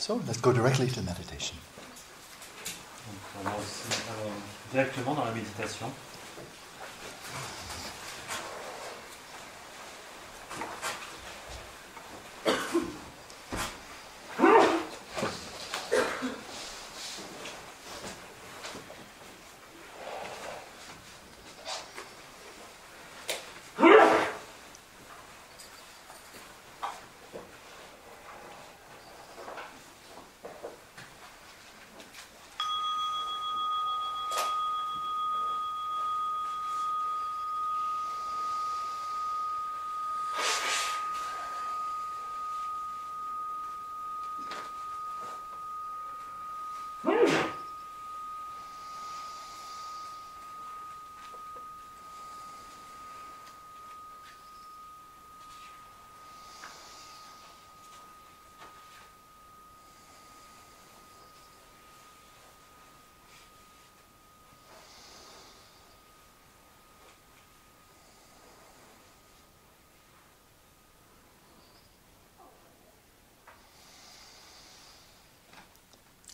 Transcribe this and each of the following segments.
So let's go directly to meditation. Donc, allons directement dans la méditation.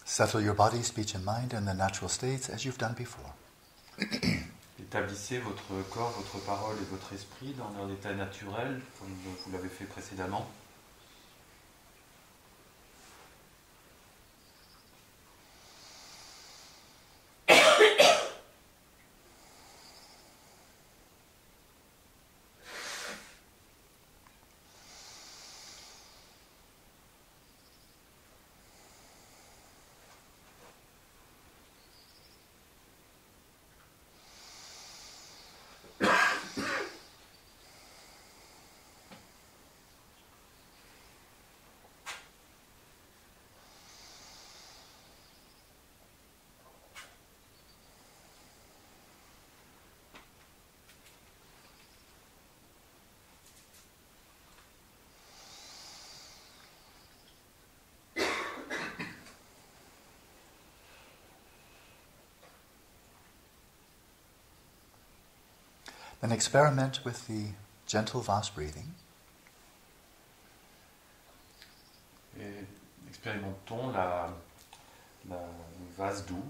Settle your body, speech and mind in the natural states as you've done before. Établissez votre corps, votre parole et votre esprit dans leur état naturel, comme vous l'avez fait précédemment. Then experiment with the gentle vast breathing. Et expérimentons le vase doux.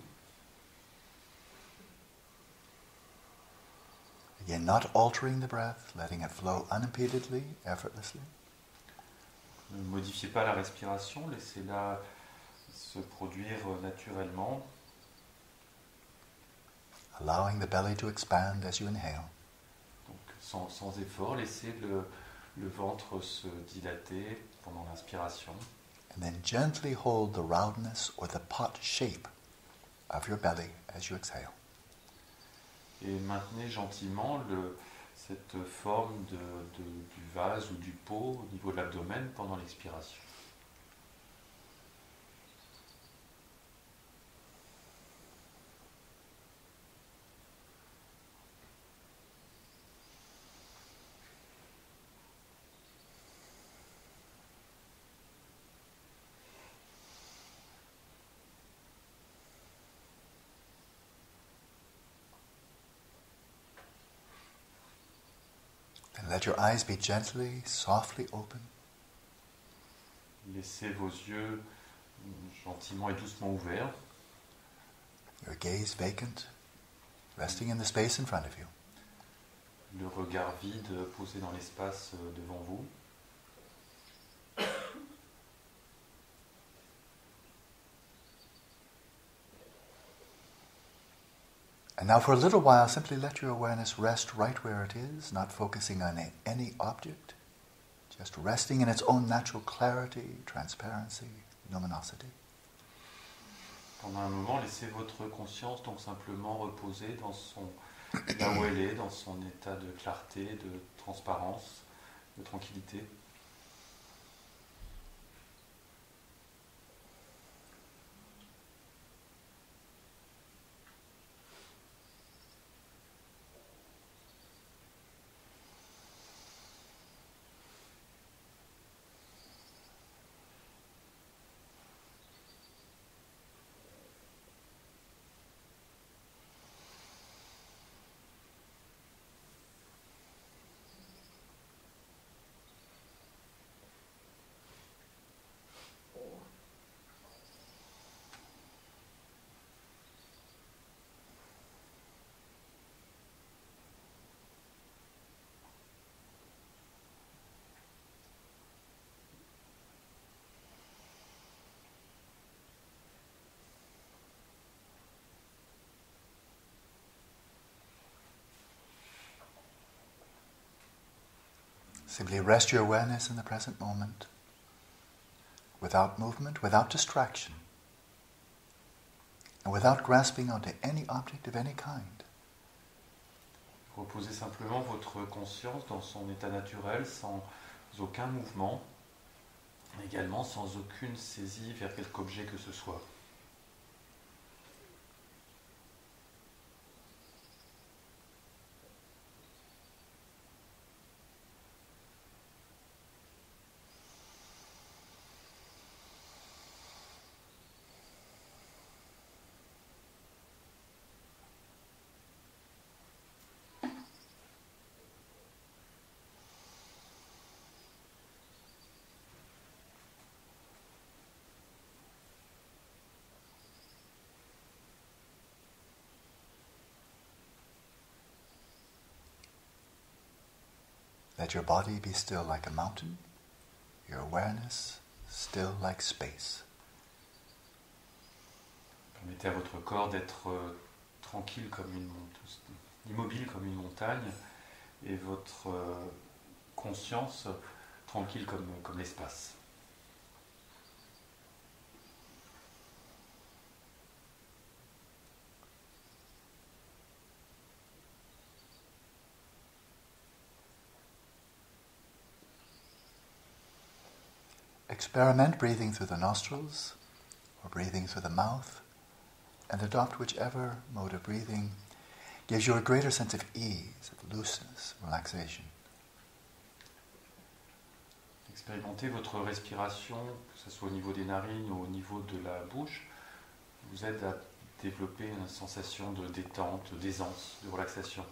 Again, not altering the breath, letting it flow unimpededly, effortlessly. Ne modifiez pas la respiration, laissez-la se produire naturellement. Allowing the belly to expand as you inhale. Donc sans effort, laissez le ventre se dilater pendant l'inspiration. And then gently hold the roundness or the pot shape of your belly as you exhale. Et maintenez gentiment cette forme du vase ou du pot au niveau de l'abdomen pendant l'expiration. And let your eyes be gently, softly open. Laissez vos yeux gentiment et doucement ouverts. Your gaze vacant, resting in the space in front of you. Le regard vide posé dans l'espace devant vous. And now for a little while, simply let your awareness rest right where it is, not focusing on any object, just resting in its own natural clarity, transparency, luminosity. Pendant un moment, laissez votre conscience donc simplement reposer là où elle est, dans son état de clarté, de transparence, de tranquillité. Simply rest your awareness in the present moment, without movement, without distraction, and without grasping onto any object of any kind. Reposez simplement votre conscience dans son état naturel, sans aucun mouvement, également sans aucune saisie vers quelque objet que ce soit. Let your body be still like a mountain, your awareness still like space. Permettez à votre corps d'être tranquille immobile comme une montagne, et votre conscience tranquille comme l'espace. Experiment breathing through the nostrils or breathing through the mouth, and adopt whichever mode of breathing gives you a greater sense of ease, of looseness, relaxation. Expérimentez votre respiration, que ce soit au niveau des narines ou au niveau de la bouche, vous aide à développer une sensation de détente, d'aisance, de relaxation.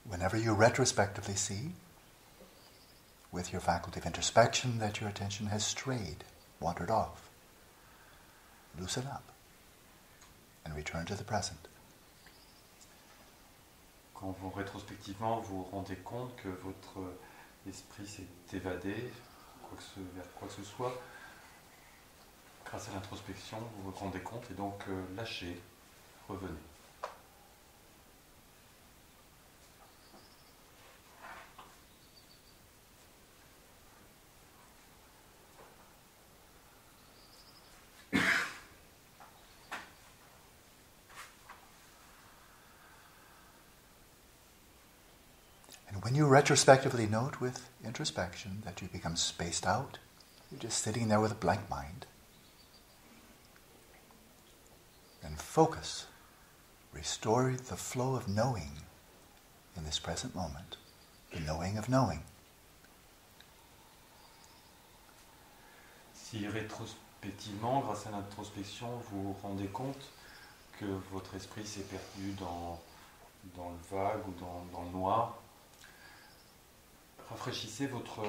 Whenever you retrospectively see, with your faculty of introspection, that your attention has strayed, wandered off, loosen up and return to the present. Quand vous rétrospectivement vous rendez compte que votre esprit s'est évadé vers quoi que ce soit, grâce à l'introspection, vous vous rendez compte et donc lâchez, revenez. And when you retrospectively note with introspection that you become spaced out, you're just sitting there with a blank mind, then focus, restore the flow of knowing in this present moment, the knowing of knowing. Si rétrospectivement, grâce à l'introspection, vous vous rendez compte que votre esprit s'est perdu dans le vague ou dans le noir, rafraîchissez votre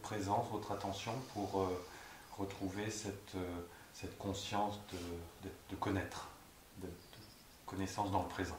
présence, votre attention pour retrouver cette conscience de connaître, de connaissance dans le présent.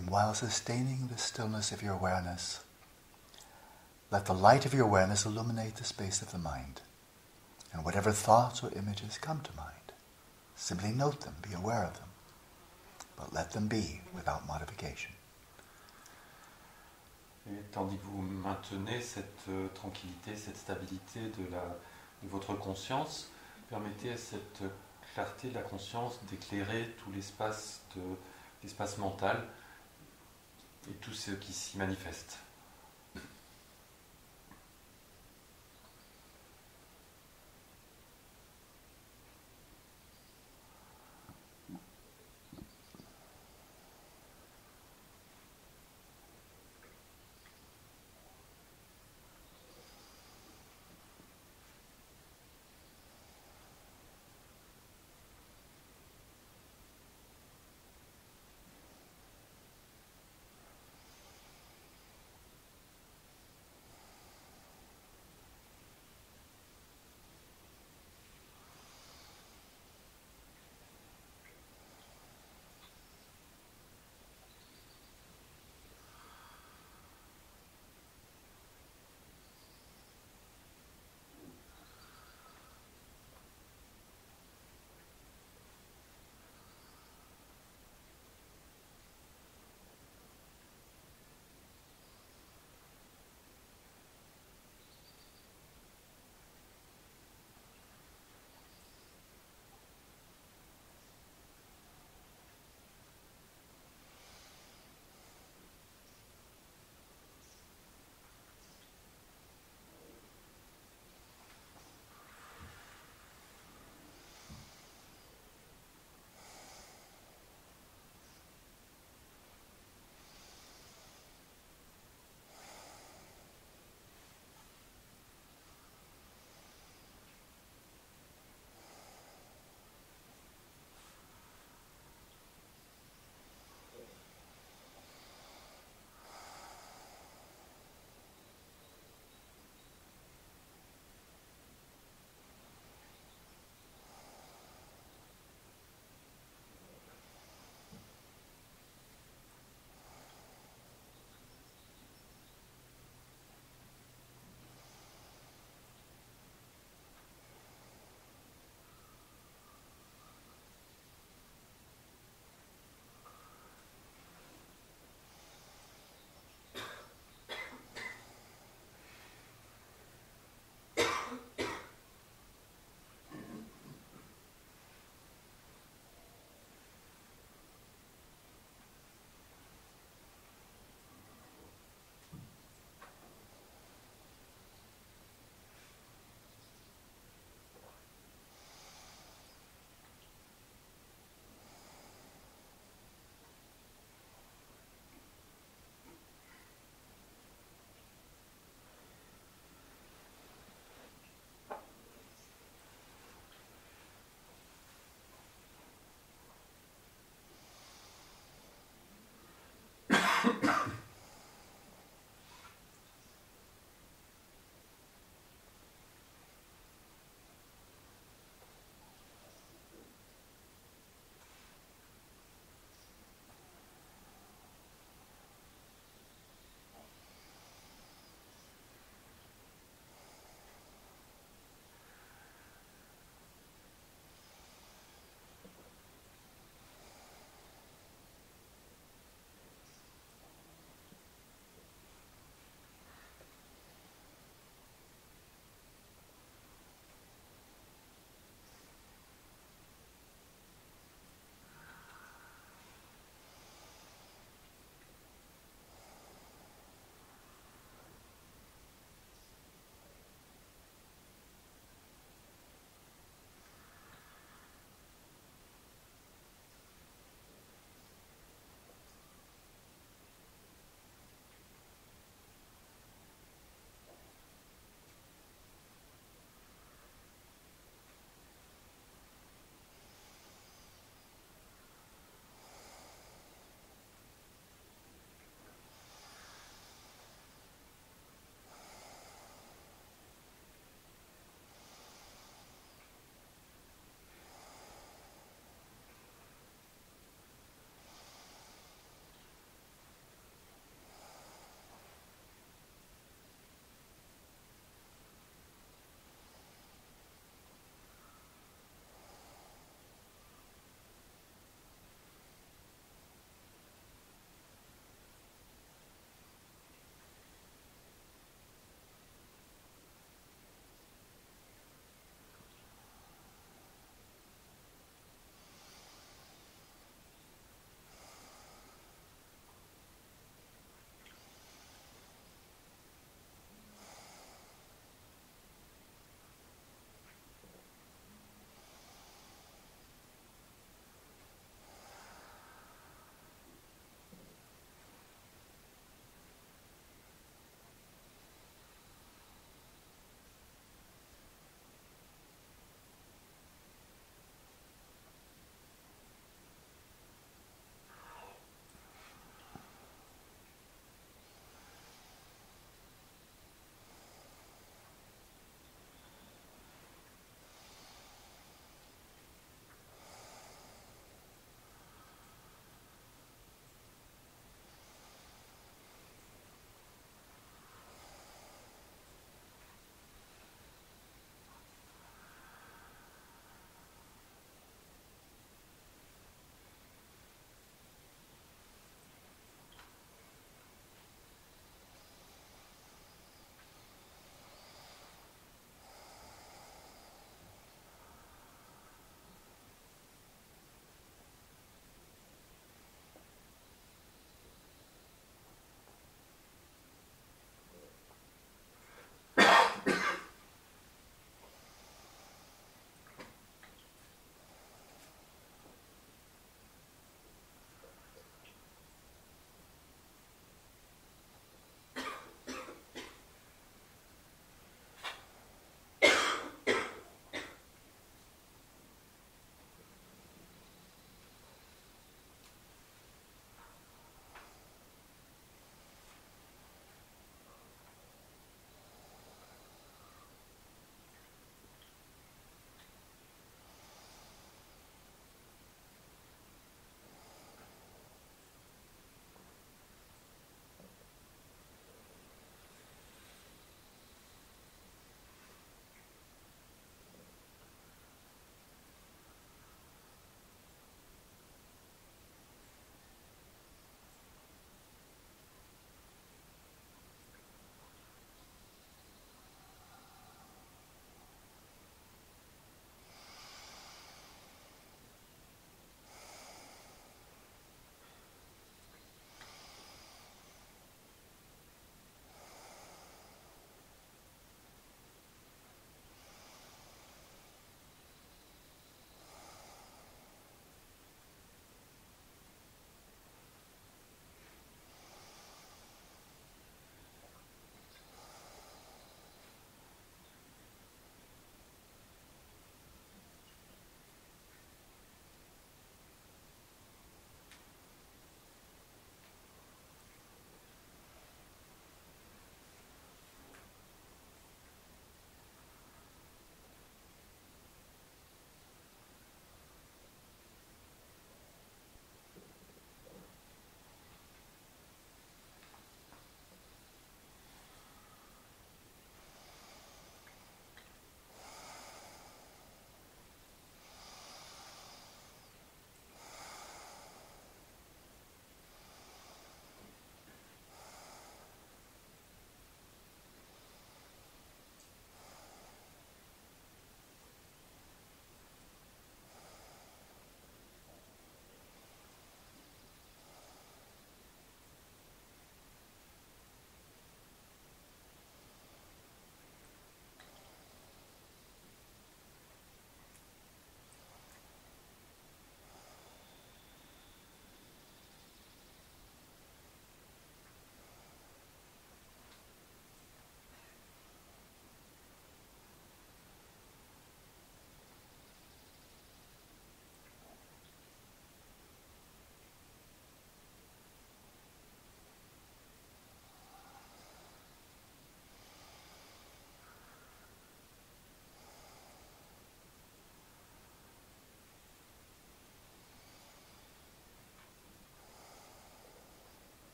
And while sustaining the stillness of your awareness, let the light of your awareness illuminate the space of the mind. And whatever thoughts or images come to mind, simply note them, be aware of them, but let them be without modification. Et tandis que vous maintenez cette tranquillité, cette stabilité de votre conscience, permettez à cette clarté de la conscience d'éclairer tout l'espace mental et tout ce qui s'y manifeste.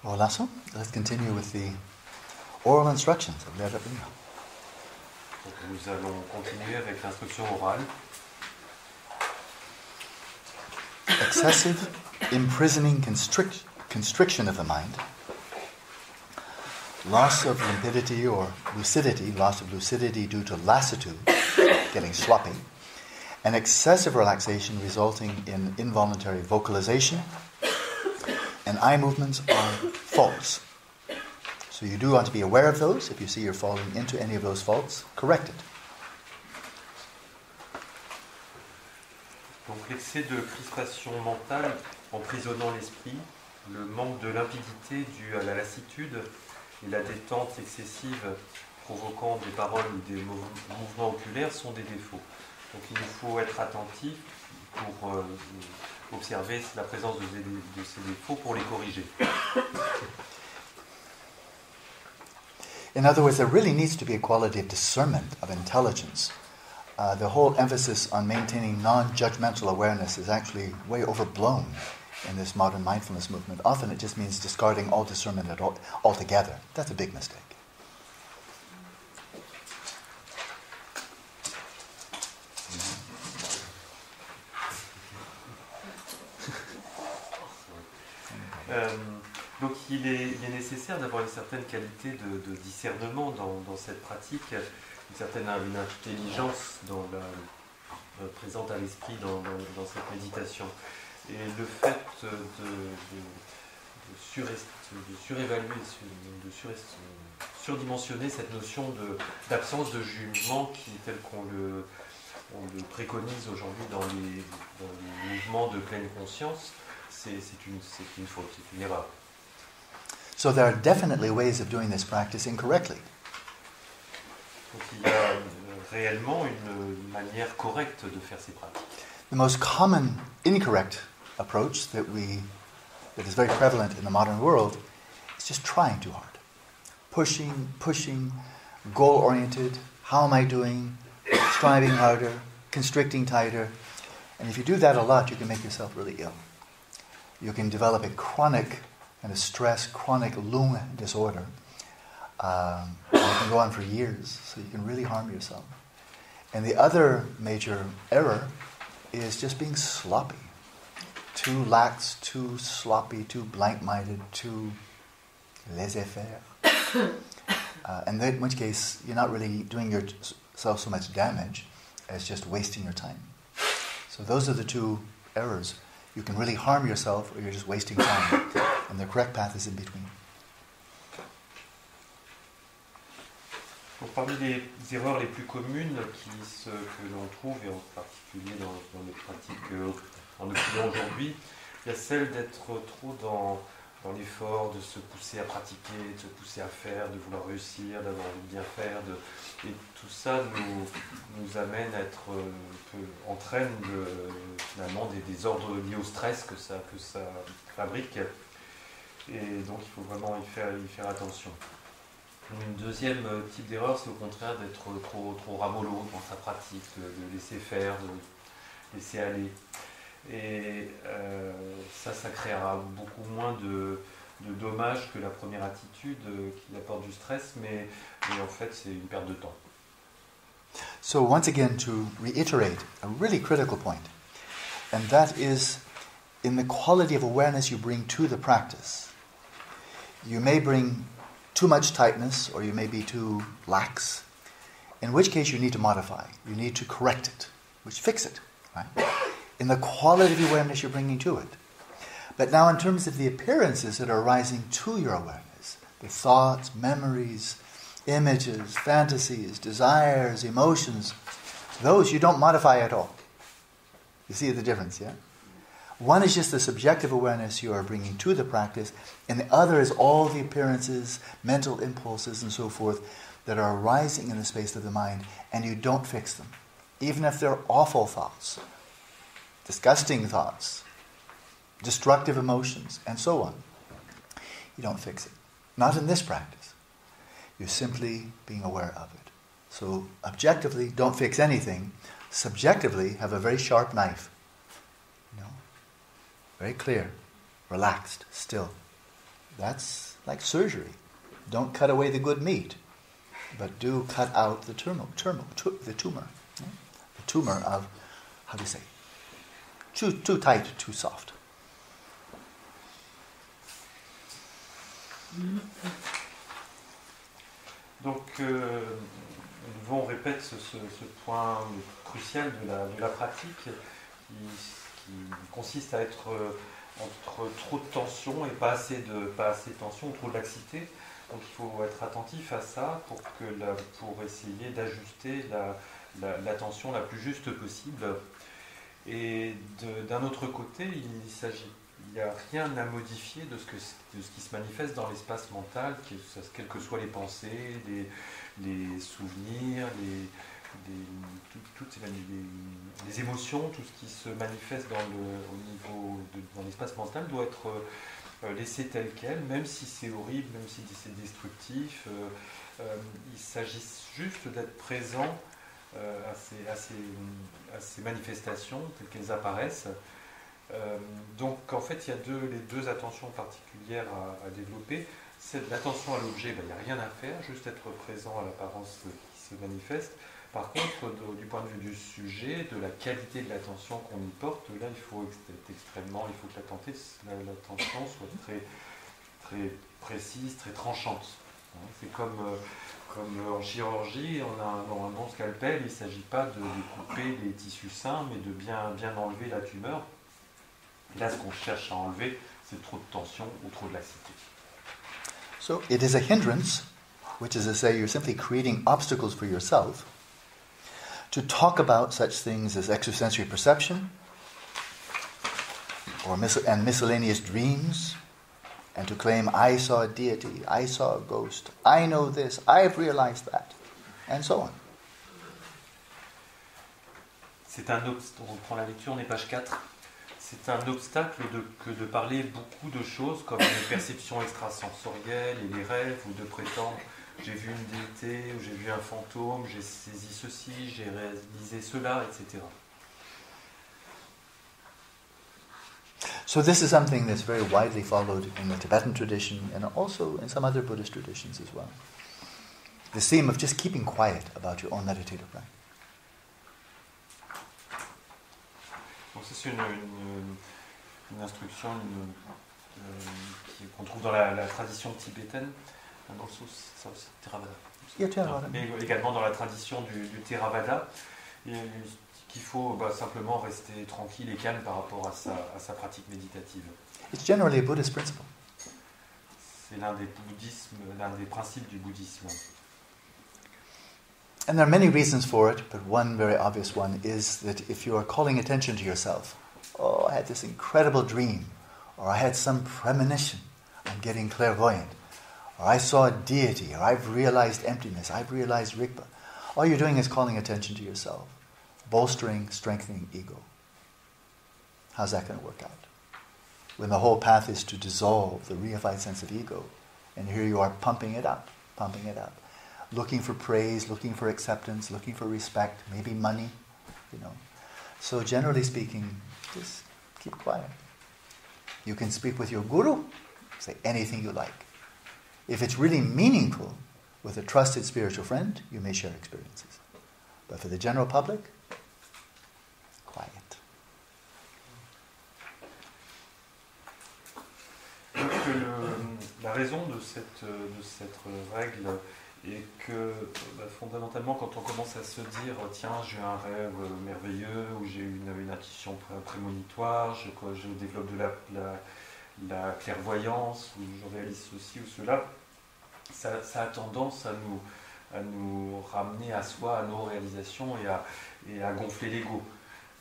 Olaso, let's continue with the oral instructions of Lera Bina. Donc nous allons continuer avec l'instruction orale. Excessive, imprisoning constriction of the mind, loss of limpidity or lucidity, loss of lucidity due to lassitude, getting sloppy, and excessive relaxation resulting in involuntary vocalization and eye movements are faults. So you do want to be aware of those. If you see you're falling into any of those faults, correct it. Donc l'excès de crispation mentale emprisonnant l'esprit, le manque de limpidité dû à la lassitude et la détente excessive provoquant des paroles ou des mouvements oculaires sont des défauts. Donc il nous faut être attentif pour observer la présence de ces défauts pour les corriger. In other words, there really needs to be a quality of discernment, of intelligence. The whole emphasis on maintaining non-judgmental awareness is actually way overblown in this modern mindfulness movement. Often it just means discarding all discernment altogether. That's a big mistake. Donc il est nécessaire d'avoir une certaine qualité de discernement dans cette pratique, une certaine intelligence présente à l'esprit dans cette méditation. Et le fait de surévaluer, de surdimensionner cette notion d'absence de jugement tel qu'on le préconise aujourd'hui dans les mouvements de pleine conscience, c'est une faute, c'est une erreur. So there are definitely ways of doing this practice incorrectly. Donc il y a réellement une manière correcte de faire ces pratiques. The most common incorrect approach that is very prevalent in the modern world is just trying too hard. Pushing, goal-oriented, how am I doing, striving harder, constricting tighter. And if you do that a lot, you can make yourself really ill. You can develop a chronic kind of stress, chronic lung disorder. And it can go on for years, so you can really harm yourself. And the other major error is just being sloppy. Too lax, too sloppy, too blank-minded, too laissez-faire. And in which case, you're not really doing yourself so much damage as just wasting your time. So those are the two errors. You can really harm yourself or you're just wasting time. And the correct path is in between. Donc, parmi les erreurs les plus communes que l'on trouve, et en particulier dans les pratiques en Occident aujourd'hui, il y a celle d'être trop dans l'effort, de se pousser à pratiquer, de se pousser à faire, de vouloir réussir, d'avoir envie de bien faire. Et tout ça nous amène à être, entraîne finalement des ordres liés au stress que ça fabrique. Et donc il faut vraiment y faire attention. Une deuxième type d'erreur, c'est au contraire d'être trop ramollo dans sa pratique, de laisser faire, de laisser aller. Et ça créera beaucoup moins de dommages que la première attitude qui apporte du stress, mais en fait c'est une perte de temps. So once again, to reiterate a really critical point, and that is in the quality of awareness you bring to the practice. You may bring too much tightness, or you may be too lax, in which case you need to modify. You need to correct it, fix it. Right? in the quality of awareness you're bringing to it. But now in terms of the appearances that are rising to your awareness, the thoughts, memories, images, fantasies, desires, emotions, those you don't modify at all. You see the difference, yeah? One is just the subjective awareness you are bringing to the practice, and the other is all the appearances, mental impulses, and so forth that are arising in the space of the mind, and you don't fix them. Even if they're awful thoughts, disgusting thoughts, destructive emotions, and so on. You don't fix it. Not in this practice. You're simply being aware of it. So objectively, don't fix anything. Subjectively, have a very sharp knife. Very clear, relaxed, still. That's like surgery. Don't cut away the good meat, but do cut out the tumor. The tumor of, how do you say, too tight, too soft. Donc, on répète ce point crucial de la pratique qui consiste à être entre trop de tension et pas assez de tension, trop de laxité. Donc il faut être attentif à ça pour essayer d'ajuster la tension la plus juste possible. Et d'un autre côté, il n'y a rien à modifier de ce qui se manifeste dans l'espace mental, quelles que soient les pensées, les souvenirs, toutes les émotions, tout ce qui se manifeste dans l'espace mental doit être laissé tel quel, même si c'est horrible, même si c'est destructif. Il s'agit juste d'être présent à ces manifestations telles qu'elles apparaissent. Donc en fait il y a les deux attentions particulières à développer. C'est l'attention à l'objet, il n'y a rien à faire, juste être présent à l'apparence qui se manifeste. Par contre, du point de vue du sujet, de la qualité de l'attention qu'on y porte, là il faut que l'attention soit très, très précise, très tranchante. C'est comme en chirurgie, on a un bon scalpel, il ne s'agit pas de couper les tissus sains, mais de bien enlever la tumeur. Et là, ce qu'on cherche à enlever, c'est trop de tension ou trop de laxité. So it is a hindrance, which is to say you're simply creating obstacles for yourself, to talk about such things as extrasensory perception and miscellaneous dreams, and to claim, I saw a deity, I saw a ghost, I know this, I've realized that, and so on. C'est un obstacle, on reprend la lecture, on est page 4. C'est un obstacle que de parler beaucoup de choses comme les perceptions extrasensorielles et les rêves, ou de prétendre j'ai vu une déité, ou j'ai vu un fantôme, j'ai saisi ceci, j'ai réalisé cela, etc. So this is something that's very widely followed in the Tibetan tradition and also in some other Buddhist traditions as well. The theme of just keeping quiet about your own meditative practice. Donc c'est une instruction qu'on trouve dans la tradition tibétaine, dans le Theravada. Yeah, Theravada. Mais également dans la tradition du Theravada, qu'il faut simplement rester tranquille et calme par rapport à sa pratique méditative. It's generally a Buddhist principle. C'est l'un des principes du bouddhisme. And there are many reasons for it, but one very obvious one is that if you are calling attention to yourself, oh, I had this incredible dream, or I had some premonition, I'm getting clairvoyant, or I saw a deity, or I've realized emptiness, I've realized Rigpa. All you're doing is calling attention to yourself, bolstering, strengthening ego. How's that going to work out? When the whole path is to dissolve the reified sense of ego, and here you are pumping it up, looking for praise, looking for acceptance, looking for respect, maybe money, So generally speaking, just keep quiet. You can speak with your guru, say anything you like. If it's really meaningful with a trusted spiritual friend, you may share experiences. But for the general public, quiet. Donc la raison de cette règle Et que fondamentalement, quand on commence à se dire tiens, j'ai eu un rêve merveilleux, ou j'ai eu une intuition prémonitoire, je développe de la clairvoyance, ou je réalise ceci ou cela, ça a tendance à nous ramener à soi, à nos réalisations et à gonfler l'ego.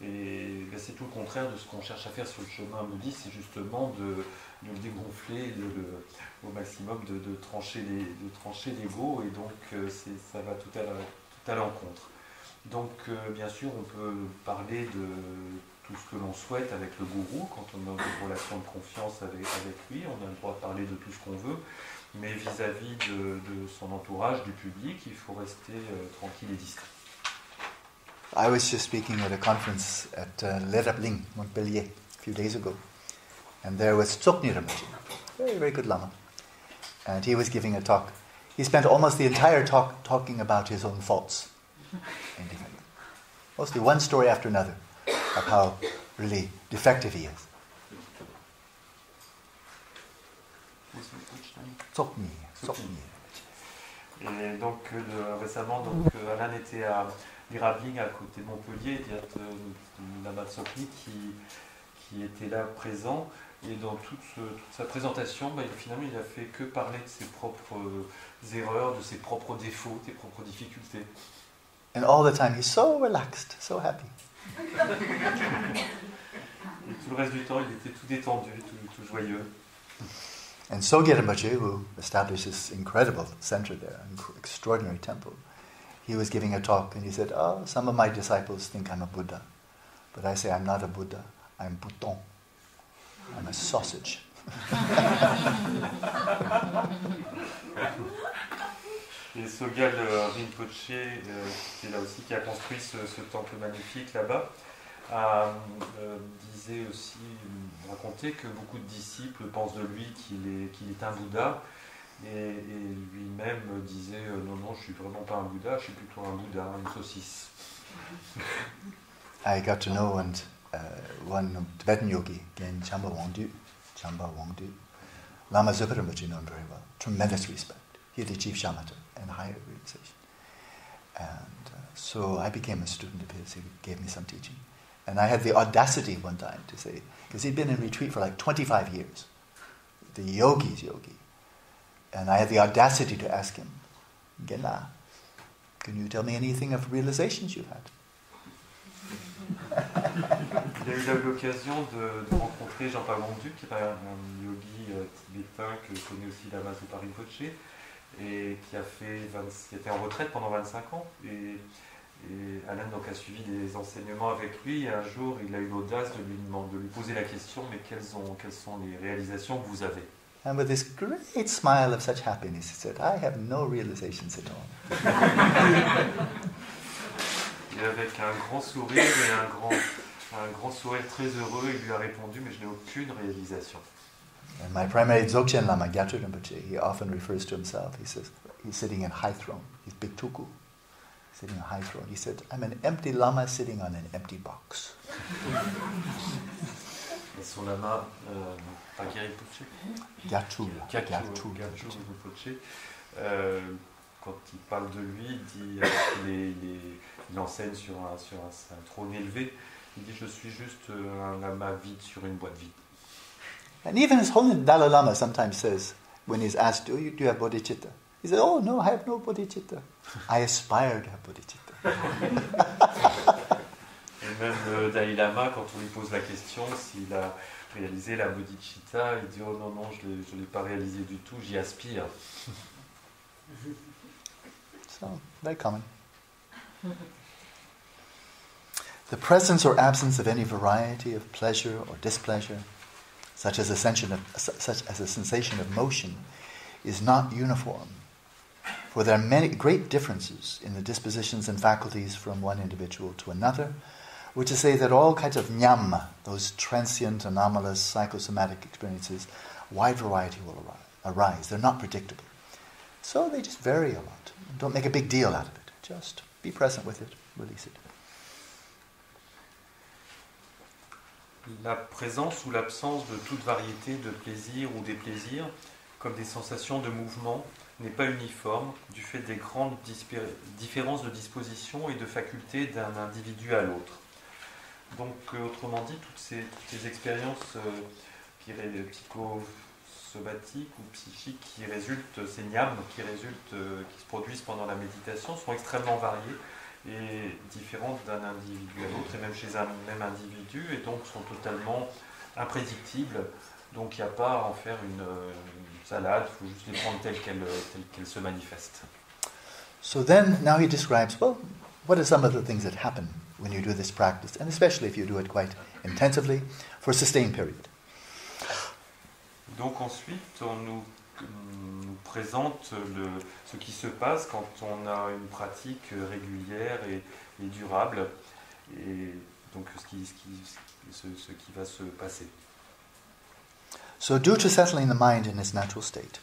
Et c'est tout le contraire de ce qu'on cherche à faire sur le chemin bouddhiste, c'est justement de le dégonfler au maximum, de trancher l'ego, et donc ça va tout à l'encontre. Donc bien sûr on peut parler de tout ce que l'on souhaite avec le gourou, quand on a une relation de confiance avec lui, on a le droit de parler de tout ce qu'on veut, mais vis-à-vis de son entourage, du public, il faut rester tranquille et discret. I was just speaking at a conference at Lerabling, Montpellier, a few days ago. And there was Tsoknyi Rinpoche, very, very good Lama. And he was giving a talk. He spent almost the entire talk talking about his own faults. Mostly one story after another of how really defective he is. Tsoknyi. Et donc récemment, Alan était à Lerabling, à côté de Montpellier, il y a Lama Tsoknyi qui était là présent, et dans toute sa présentation, finalement il a fait que parler de ses propres erreurs, de ses propres défauts, des propres difficultés. And all the time he's so relaxed, so happy. Et tout le reste du temps il était tout détendu, tout joyeux. And Sogye Rinpoche, who established this incredible center there, an extraordinary temple, he was giving a talk and he said, some of my disciples think I'm a Buddha. But I say I'm not a Buddha, I'm Bouton. I'm a sausage. Et Sogyal Rinpoche, qui est là aussi, qui a construit ce temple magnifique là-bas, disait aussi, racontait que beaucoup de disciples pensent de lui qu'il est un Bouddha, et lui-même disait non, je suis vraiment pas un Bouddha, je suis plutôt un Bouddha, une saucisse. I got to know one Tibetan yogi, again Chamba Wangdu, Lama Zopa Rinpoche knew him very well, tremendous respect. He had achieved shamatha and higher realization. And so I became a student of his, he gave me some teaching. And I had the audacity one time to say, because he'd been in retreat for like 25 years, the yogi's yogi. And I had the audacity to ask him, Gela, can you tell me anything of realizations you've had? Il a eu l'occasion de rencontrer Jean-Paul Wangdu, qui est un yogi tibétain que connaît aussi Lama Zopa Rinpoche, et qui était en retraite pendant 25 ans. Et Alan donc a suivi des enseignements avec lui, et un jour il a eu l'audace de lui poser la question, mais quelles sont les réalisations que vous avez? And with this great smile of such happiness, he said, I have no realizations at all. Et avec un grand sourire et un grand sourire très heureux, il lui a répondu, mais je n'ai aucune réalisation. And my primary Dzogchen Lama, Gyatso Rinpoche, he often refers to himself. He says, he's sitting in high throne. He's big tuku, sitting on a high throne. He said, I'm an empty Lama sitting on an empty box. Et son lama, Gyatso Rinpoche, quand il parle de lui, il dit il enseigne sur un trône élevé. Il dit, je suis juste un lama vide sur une boîte vide. And even His Holiness Dalai Lama sometimes says, when he's asked, do you have bodhicitta? He says, oh no, I have no bodhicitta. I aspire to have bodhicitta. Et même le Dalai Lama, quand on lui pose la question s'il a réalisé la bodhicitta, il dit, oh non, je ne l'ai pas réalisé du tout, j'y aspire. So, very common. The presence or absence of any variety of pleasure or displeasure, such as a sensation of motion, is not uniform. For there are many great differences in the dispositions and faculties from one individual to another, which is to say that all kinds of nyam, those transient, anomalous, psychosomatic experiences, wide variety will arise. They're not predictable. So they just vary a lot. Don't make a big deal out of it. Just be present with it, release it. La présence ou l'absence de toute variété de plaisirs ou déplaisirs, comme des sensations de mouvement, n'est pas uniforme du fait des grandes différences de disposition et de facultés d'un individu à l'autre. Donc, autrement dit, toutes ces expériences psychosomatiques ou psychiques qui résultent, ces nyams qui se produisent pendant la méditation, sont extrêmement variées et différentes d'un individu à l'autre, et même chez un même individu, et donc sont totalement imprédictibles. Donc il n'y a pas à en faire une salade, il faut juste les prendre telles qu'elles se manifestent. So then, now he describes, well, what are some of the things that happen when you do this practice, and especially if you do it quite intensively for a sustained period. Donc ensuite, on nous présente ce qui se passe quand on a une pratique régulière et durable, et donc ce qui va se passer. So due to settling the mind in its natural state,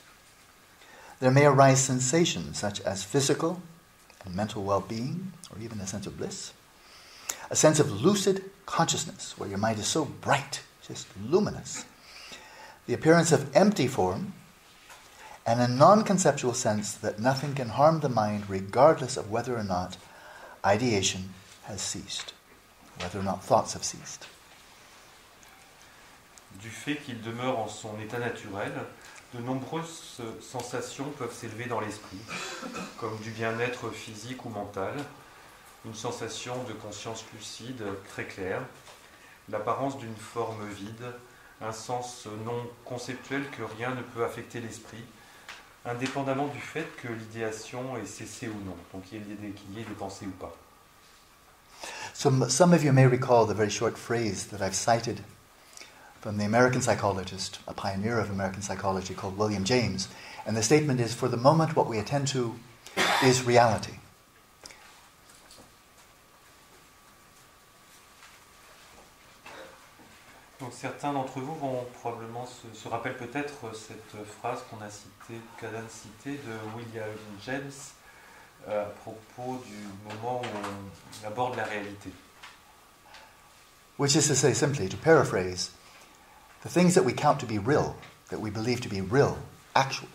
there may arise sensations such as physical and mental well-being, or even a sense of bliss, a sense of lucid consciousness, where your mind is so bright, just luminous, the appearance of empty form, and a non-conceptual sense that nothing can harm the mind regardless of whether or not ideation has ceased, whether or not thoughts have ceased. Du fait qu'il demeure en son état naturel, de nombreuses sensations peuvent s'élever dans l'esprit, comme du bien-être physique ou mental, une sensation de conscience lucide très claire, l'apparence d'une forme vide, un sens non conceptuel que rien ne peut affecter l'esprit, indépendamment du fait que l'idéation ait cessé ou non, donc qu'il y ait des pensées ou pas. So some of you may recall the very short phrase that I've cited from the American psychologist, a pioneer of American psychology called William James, and the statement is, for the moment what we attend to is reality. Donc certains d'entre vous vont probablement se rappellent peut-être cette phrase qu'Adam citait de William James à propos du moment où on aborde la réalité. Which is to say, simply, to paraphrase, the things that we count to be real, that we believe to be real, actual,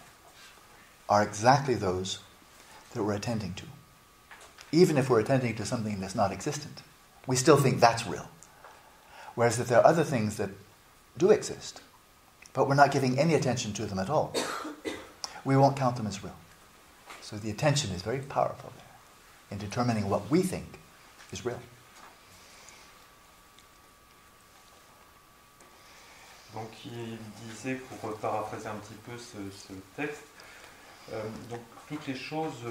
are exactly those that we're attending to. Even if we're attending to something that's not existent, we still think that's real. Whereas if there are other things that do exist, but we're not giving any attention to them at all, we won't count them as real. So the attention is very powerful there in determining what we think is real. Donc il disait, pour paraphraser un petit peu ce texte, donc toutes les choses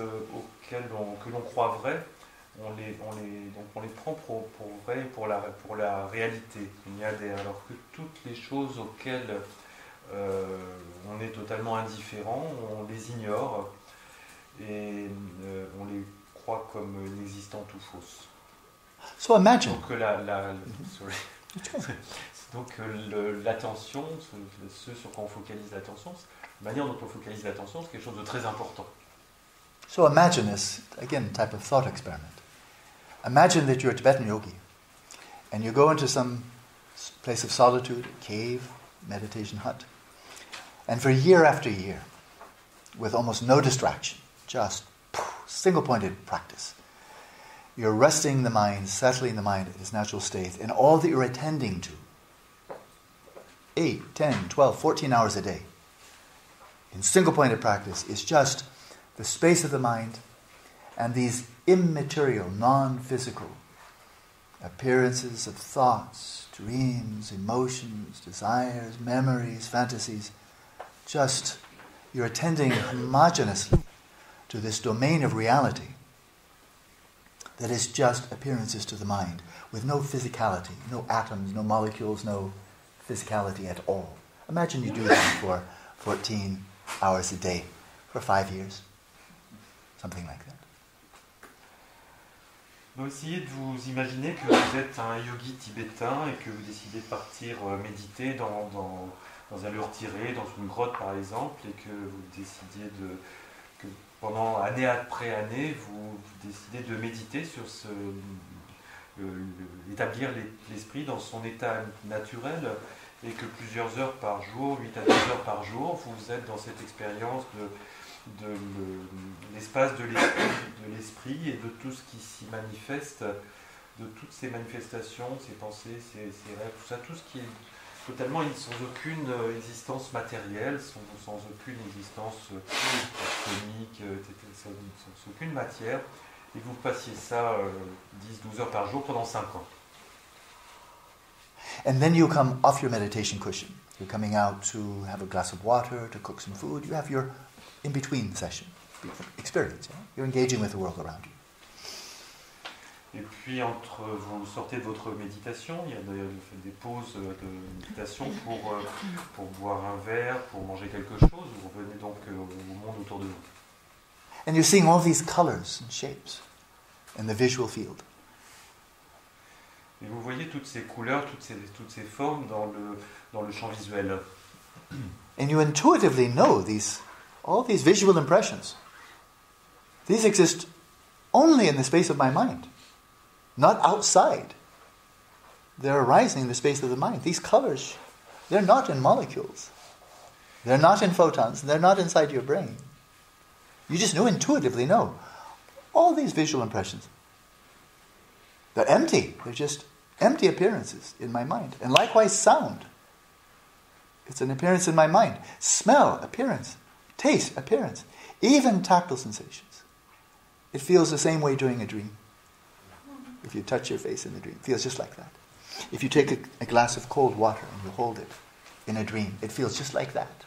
que l'on croit vraies, on les prend pour vraies pour la réalité. Alors que toutes les choses auxquelles on est totalement indifférent, on les ignore et on les croit comme inexistantes ou fausses. So imagine. Donc l'attention, ce sur quoi on focalise l'attention, la manière dont on focalise l'attention, c'est quelque chose de très important. So imagine this, again, type of thought experiment. Imagine that you're a Tibetan yogi and you go into some place of solitude, a cave, meditation hut, and for year after year, with almost no distraction, just single-pointed practice, you're resting the mind, settling the mind at its natural state, and all that you're attending to, 8, 10, 12, 14 hours a day, in single-pointed practice, is just the space of the mind and these immaterial, non-physical appearances of thoughts, dreams, emotions, desires, memories, fantasies. Just, you're attending homogeneously to this domain of reality that is just appearances to the mind, with no physicality, no atoms, no molecules, no physicality at all. Imagine you do that for 14 hours a day, for 5 years, something like that. Donc essayez de vous imaginer que vous êtes un yogi tibétain et que vous décidez de partir méditer dans un lieu retiré, dans une grotte par exemple, et que vous décidiez que pendant année après année, vous décidez de méditer sur établir l'esprit dans son état naturel, et que plusieurs heures par jour, 8 à 10 heures par jour, vous êtes dans cette expérience l'espace de l'esprit et de tout ce qui s'y manifeste, de toutes ces manifestations, ces pensées, ces rêves, tout ce qui est totalement sans aucune existence matérielle, sans aucune existence chimique, sans aucune matière, et que vous passiez ça 10-12 heures par jour pendant 5 ans. And then you come off your meditation cushion. You're coming out to have a glass of water, to cook some food. You have your in-between session experience. Yeah? You're engaging with the world around you. Et puis, vous sortez de votre méditation, il y a des pauses de méditation pour boire un verre, pour manger quelque chose. Vous revenez donc au monde autour de vous. And you're seeing all these colors and shapes in the visual field. Et vous voyez toutes ces couleurs, toutes ces formes dans le champ visuel. And you intuitively know all these visual impressions. These exist only in the space of my mind, not outside. They're arising in the space of the mind. These colors, they're not in molecules. They're not in photons. They're not inside your brain. You just intuitively know. All these visual impressions, they're empty. They're just empty appearances in my mind. And likewise, sound. It's an appearance in my mind. Smell, appearance. Taste, appearance. Even tactile sensations. It feels the same way during a dream. If you touch your face in the dream, it feels just like that. If you take a glass of cold water and you hold it in a dream, it feels just like that.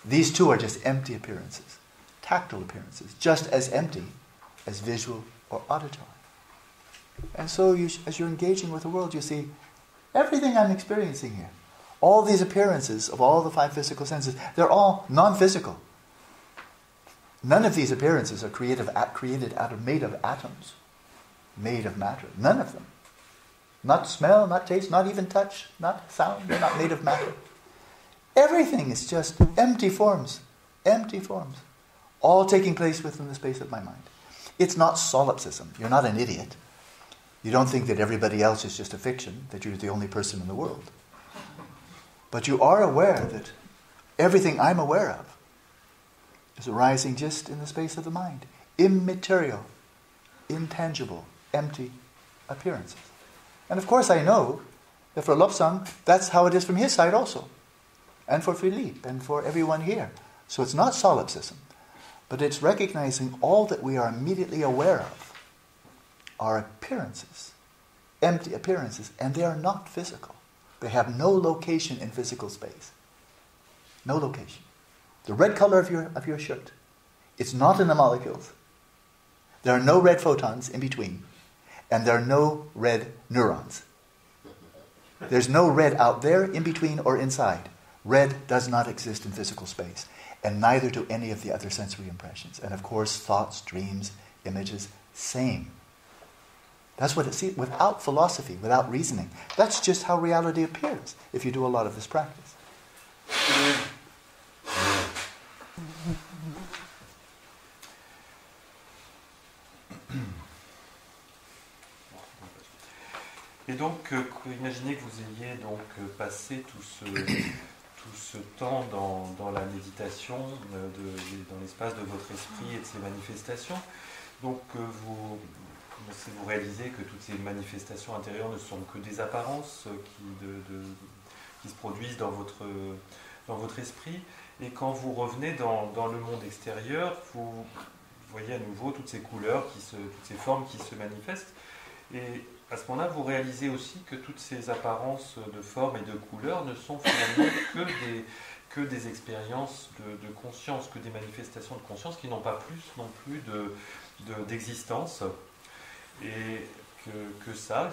These two are just empty appearances. Tactile appearances, just as empty as visual or auditory. And so as you're engaging with the world, you see everything I'm experiencing here. All these appearances of all the 5 physical senses, they're all non-physical. None of these appearances are made of atoms, made of matter. None of them. Not smell, not taste, not even touch, not sound. They're not made of matter. Everything is just empty forms, all taking place within the space of my mind. It's not solipsism. You're not an idiot. You don't think that everybody else is just a fiction, that you're the only person in the world. But you are aware that everything I'm aware of is arising just in the space of the mind. Immaterial, intangible, empty appearances. And of course I know that for Lobsang, that's how it is from his side also. And for Philippe, and for everyone here. So it's not solipsism, but it's recognizing all that we are immediately aware of are appearances, empty appearances, and they are not physical. They have no location in physical space. No location. The red color of your shirt, it's not in the molecules. There are no red photons in between, and there are no red neurons. There's no red out there, in between, or inside. Red does not exist in physical space, and neither do any of the other sensory impressions. And of course, thoughts, dreams, images, same. That's what it's without philosophy, without reasoning. That's just how reality appears if you do a lot of this practice. Et donc, imaginez que vous ayez donc passé tout ce temps dans la méditation, dans l'espace de votre esprit et de ses manifestations. Donc, vous réalisez que toutes ces manifestations intérieures ne sont que des apparences qui se produisent dans votre esprit. Et quand vous revenez dans le monde extérieur, vous voyez à nouveau toutes ces couleurs, toutes ces formes qui se manifestent. Et à ce moment-là, vous réalisez aussi que toutes ces apparences de formes et de couleurs ne sont finalement que des expériences de conscience, que des manifestations de conscience qui n'ont pas plus non plus d'existence. Et que tout ça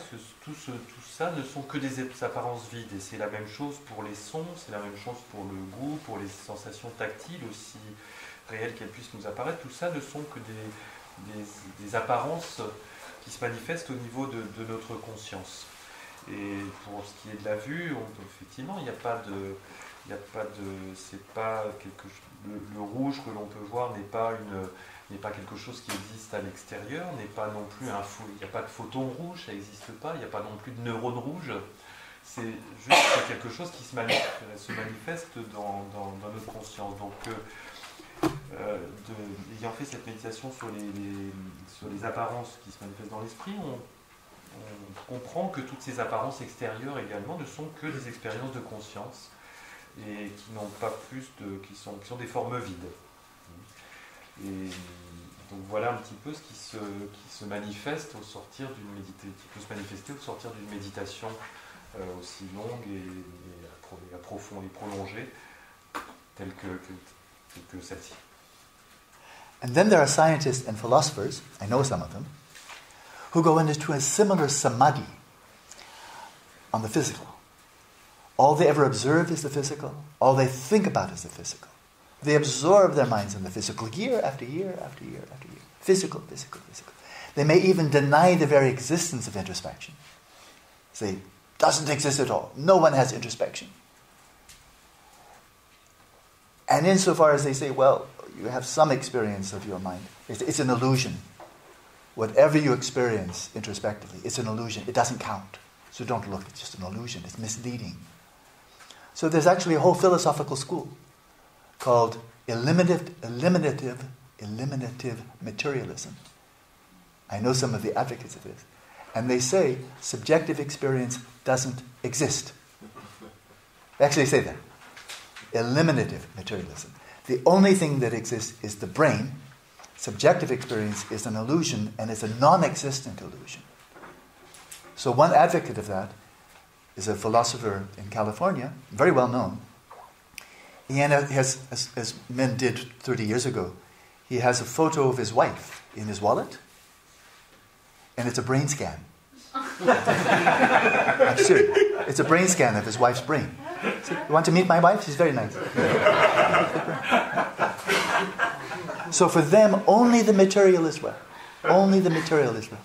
ne sont que des apparences vides. Et c'est la même chose pour les sons, c'est la même chose pour le goût, pour les sensations tactiles, aussi réelles qu'elles puissent nous apparaître. Tout ça ne sont que des apparences qui se manifestent au niveau de notre conscience. Et pour ce qui est de la vue, effectivement, il n'y a pas de, c'est pas quelque chose. Le rouge que l'on peut voir n'est pas quelque chose qui existe à l'extérieur, n'est pas non plus il n'y a pas de photon rouge, ça n'existe pas, il n'y a pas non plus de neurones rouges. C'est juste quelque chose qui se manifeste dans notre conscience. Donc, ayant fait cette méditation sur les apparences qui se manifestent dans l'esprit, on comprend que toutes ces apparences extérieures également ne sont que des expériences de conscience et qui n'ont pas plus qui sont des formes vides. Et donc voilà un petit peu ce qui se manifeste au sortir d'une méditation, qui peut se manifester au sortir d'une méditation aussi longue et profonde et prolongée, telle que celle-ci. And then there are scientists and philosophers, I know some of them, who go into a similar samadhi on the physical. All they ever observe is the physical. All they think about is the physical. They absorb their minds in the physical year after year after year after year. Physical, physical, physical. They may even deny the very existence of introspection. Say, doesn't exist at all. No one has introspection. And insofar as they say, well, you have some experience of your mind, it's an illusion. Whatever you experience introspectively, it's an illusion. It doesn't count. So don't look, it's just an illusion. It's misleading. So there's actually a whole philosophical school called eliminative materialism. I know some of the advocates of this. And they say subjective experience doesn't exist. They actually say that. Eliminative materialism. The only thing that exists is the brain. Subjective experience is an illusion, and it's a non-existent illusion. So one advocate of that is a philosopher in California, very well known. He has, as men did 30 years ago, he has a photo of his wife in his wallet, and it's a brain scan. I'm serious. It's a brain scan of his wife's brain. See, you want to meet my wife? She's very nice. So for them, only the material is real. Only the material is real.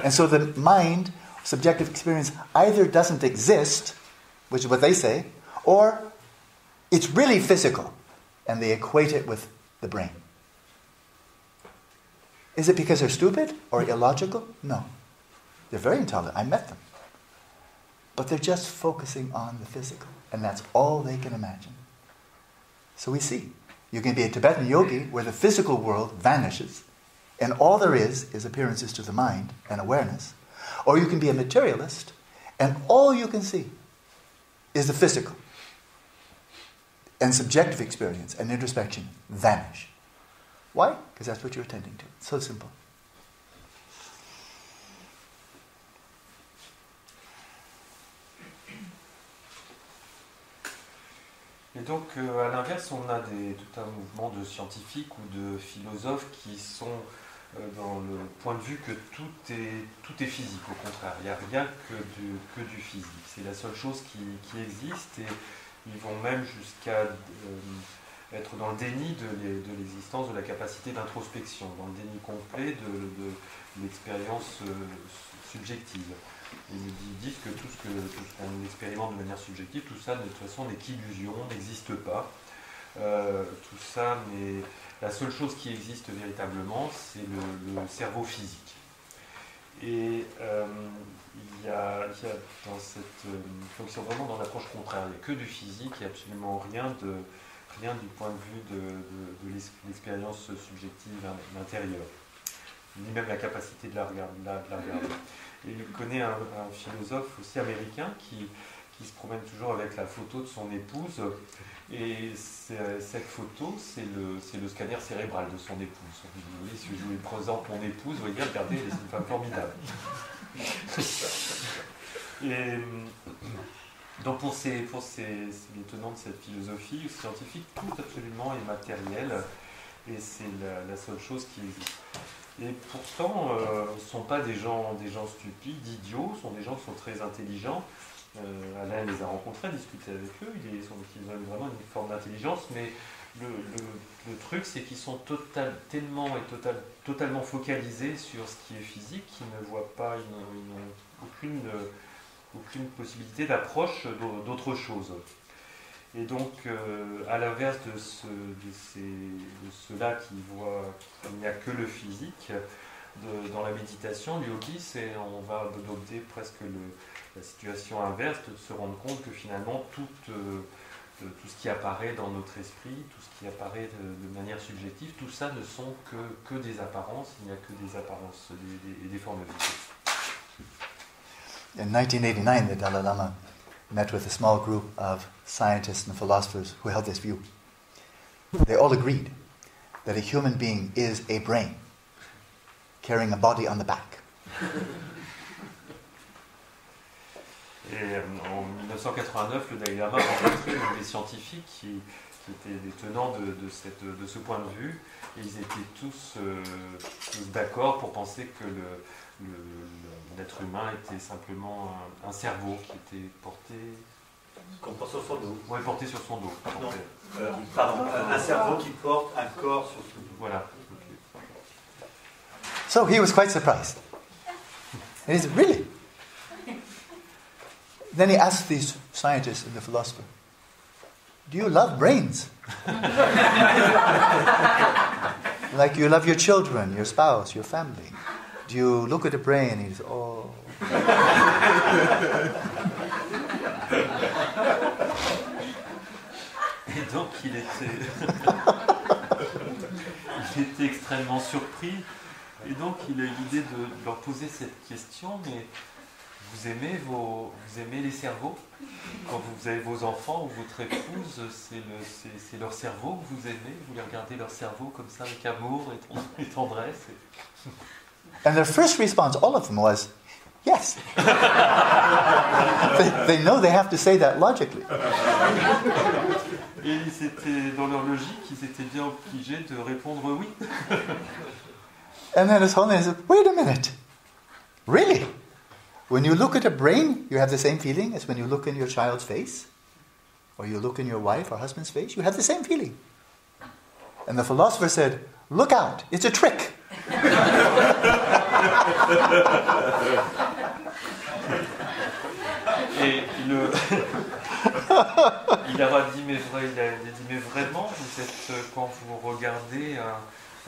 And so the mind, subjective experience, either doesn't exist, which is what they say, or it's really physical, and they equate it with the brain. Is it because they're stupid or illogical? No. They're very intelligent. I met them. But they're just focusing on the physical, and that's all they can imagine. So we see, you can be a Tibetan yogi where the physical world vanishes, and all there is appearances to the mind and awareness. Or you can be a materialist, and all you can see is the physical. And subjective experience and introspection vanish. Why? Because that's what you're attending to. It's so simple. Et donc, à l'inverse, on a tout un mouvement de scientifiques ou de philosophes qui sont dans le point de vue que tout est physique, au contraire. Il n'y a rien que du physique. C'est la seule chose qui existe, et ils vont même jusqu'à être dans le déni de l'existence de la capacité d'introspection, dans le déni complet de l'expérience subjective. Ils disent que tout ce qu'on expérimente de manière subjective, tout ça de toute façon n'est qu'illusion, n'existe pas. Tout ça, mais la seule chose qui existe véritablement, c'est le cerveau physique. Et il y a dans cette fonction vraiment dans l'approche contraire, il n'y a que du physique, il n'y a absolument rien du point de vue de l'expérience subjective intérieure, ni même la capacité de la regarder. Et il connaît un philosophe aussi américain qui se promène toujours avec la photo de son épouse, et cette photo, c'est le scanner cérébral de son épouse. Vous voyez, si je vous présente mon épouse, vous voyez, regardez, c'est une femme formidable. Et donc pour les tenants de cette philosophie scientifique, tout absolument est matériel, et c'est la seule chose qui existe. Et pourtant, ce ne sont pas des gens stupides, idiots, ce sont des gens qui sont très intelligents. Alain les a rencontrés, discuté avec eux, ils ont vraiment une forme d'intelligence, mais le truc, c'est qu'ils sont totalement focalisés sur ce qui est physique, qu'ils ne voient pas, ils n'ont aucune possibilité d'approche d'autre chose. Et donc, à l'inverse de ceux-là qui voient qu'il n'y a que le physique, dans la méditation, le yogi, on va adopter presque la situation inverse, de se rendre compte que finalement toute tout ce qui apparaît dans notre esprit, tout ce qui apparaît de manière subjective, tout ça ne sont que des apparences, il n'y a que des apparences et des formes vides. In 1989, the Dalai Lama met with a small group of scientists and philosophers who held this view. They all agreed that a human being is a brain carrying a body on the back. Et en 1989, le Dalai Lama a rencontré des scientifiques qui étaient des tenants de ce point de vue, et ils étaient tous d'accord pour penser que l'être humain était simplement un cerveau qui était porté... Qu'on porte sur son dos. Oui, porté sur son dos. Non, pardon, un cerveau qui porte un corps sur son dos. Voilà. So he was quite surprised. And he said, really? Then he asked these scientists and the philosopher, do you love brains? Like you love your children, your spouse, your family. Do you look at a brain and he says, oh. Et donc il était extrêmement surpris. Et donc il a eu l'idée de leur poser cette question, mais vous aimez les cerveaux? Quand vous avez vos enfants ou votre épouse, c'est leur cerveau que vous aimez? Vous les regardez leur cerveau comme ça avec amour et tendresse? And their first response, all of them, was, yes. They know they have to say that logically. Et dans leur logique, ils étaient bien obligés de répondre oui. And then His Holiness said, wait a minute. Really? When you look at a brain, you have the same feeling as when you look in your child's face? Or you look in your wife or husband's face? You have the same feeling. And the philosopher said, look out, it's a trick. Et il leur a dit, mais vraiment, vous êtes, quand vous regardez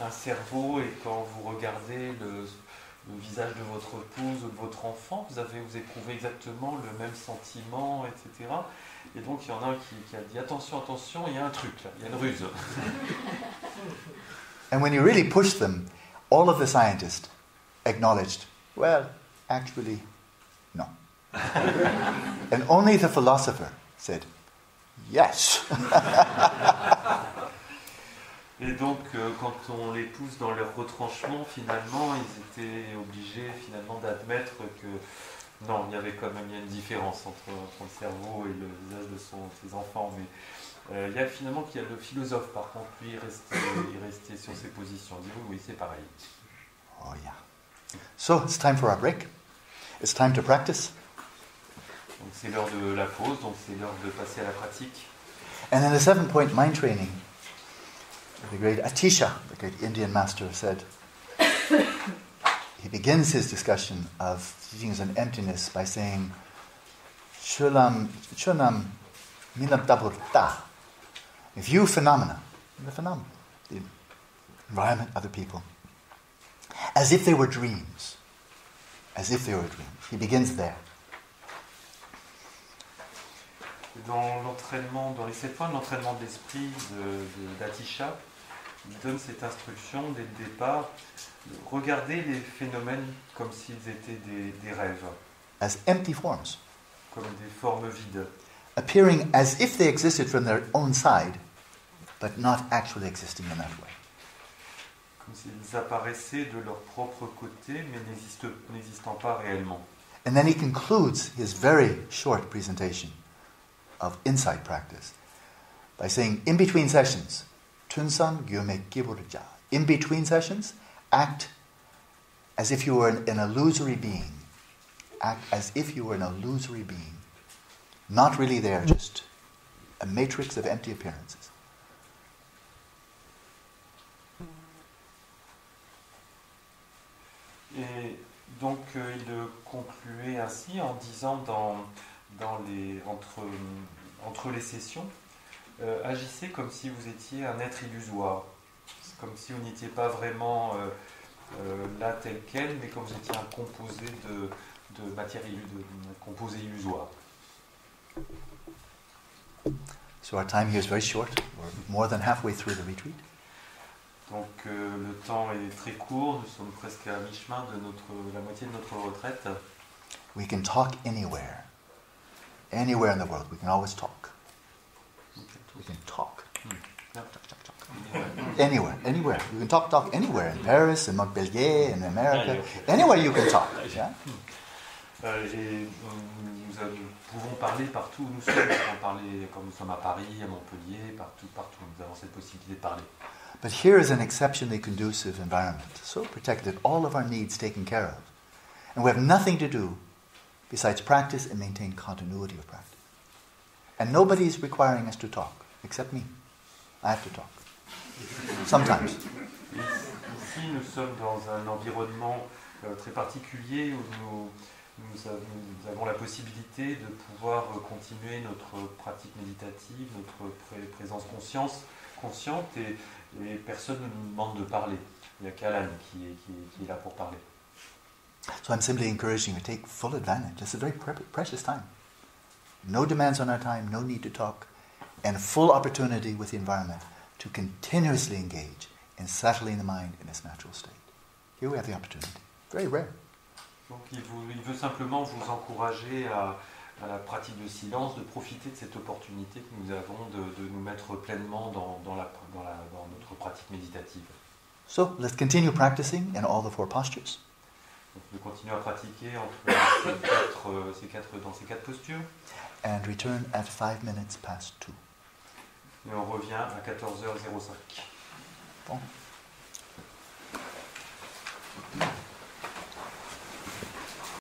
un cerveau et quand vous regardez le visage de votre épouse ou de votre enfant, vous éprouvez exactement le même sentiment, etc. Et donc il y en a un qui a dit, attention, il y a un truc là, il y a une ruse. And when you really pushed them, all of the scientists acknowledged, well, actually, no. And only the philosopher said, yes. Et donc, quand on les pousse dans leur retranchement, finalement, ils étaient obligés finalement d'admettre que non, il y avait quand même une différence entre le cerveau et le visage de ses enfants. Mais il y a finalement qu'il y a le philosophe, par contre, lui, il restait sur ses positions. Il dit oui, c'est pareil. Oh yeah. So it's time for our break. It's time to practice. Donc c'est l'heure de la pause, donc c'est l'heure de passer à la pratique. And in the 7-point mind training, the great Atisha, the great Indian master, said, he begins his discussion of teachings on emptiness by saying, Chunam Milabdaburta. If you phenomena, the environment, other people, as if they were dreams, he begins there. Dans les 7 points de l'entraînement de l'esprit d'Atisha, il donne cette instruction dès le départ, regardez les phénomènes comme s'ils étaient des rêves. As empty forms. Comme des formes vides. Appearing as if they existed from their own side, but not actually existing in that way. Comme s'ils apparaissaient de leur propre côté, mais n'existant pas réellement. And then he concludes his very short presentation of insight practice by saying, in between sessions, Tunsan Gyume Kiburja. In between sessions, act as if you were an illusory being. Act as if you were an illusory being. Not really there, just a matrix of empty appearances. Et donc il concluait ainsi en disant entre les sessions, agissez comme si vous étiez un être illusoire, comme si vous n'étiez pas vraiment là tel quel, mais comme vous étiez un composé de matière composé illusoire. So our time here is very short. We're more than halfway through the retreat. Donc le temps est très court, nous sommes presque à mi-chemin de la moitié de notre retraite. We can talk anywhere. Anywhere in the world, we can always talk. We can talk. Anywhere. You can talk anywhere. In Paris, in Montpellier, in America. Anywhere you can talk. Yeah? Et nous pouvons parler partout où nous sommes. Nous pouvons parler quand nous sommes à Paris, à Montpellier, partout. Nous avons cette possibilité de parler. But here is an exceptionally conducive environment, so protected, all of our needs taken care of. And we have nothing to do besides practice and maintain continuity of practice. And nobody is requiring us to talk, except me. I have to talk. Sometimes. Ici, nous sommes dans un environnement très particulier où nous avons la possibilité de pouvoir continuer notre pratique méditative, notre présence consciente et personne ne nous demande de parler. Il n'y a qu'Alan qui est là pour parler. So I'm simply encouraging you to take full advantage. It's a very precious time. No demands on our time, no need to talk, and full opportunity with the environment to continuously engage in settling the mind in its natural state. Here we have the opportunity. Very rare. Donc il veut simplement vous encourager à la pratique de silence, de profiter de cette opportunité que nous avons de nous mettre pleinement dans notre pratique méditative. So let's continue practicing in all the four postures. Donc nous continuons à pratiquer dans ces quatre postures. And return at 5 minutes past 2. Et on revient à 14h05. Bon.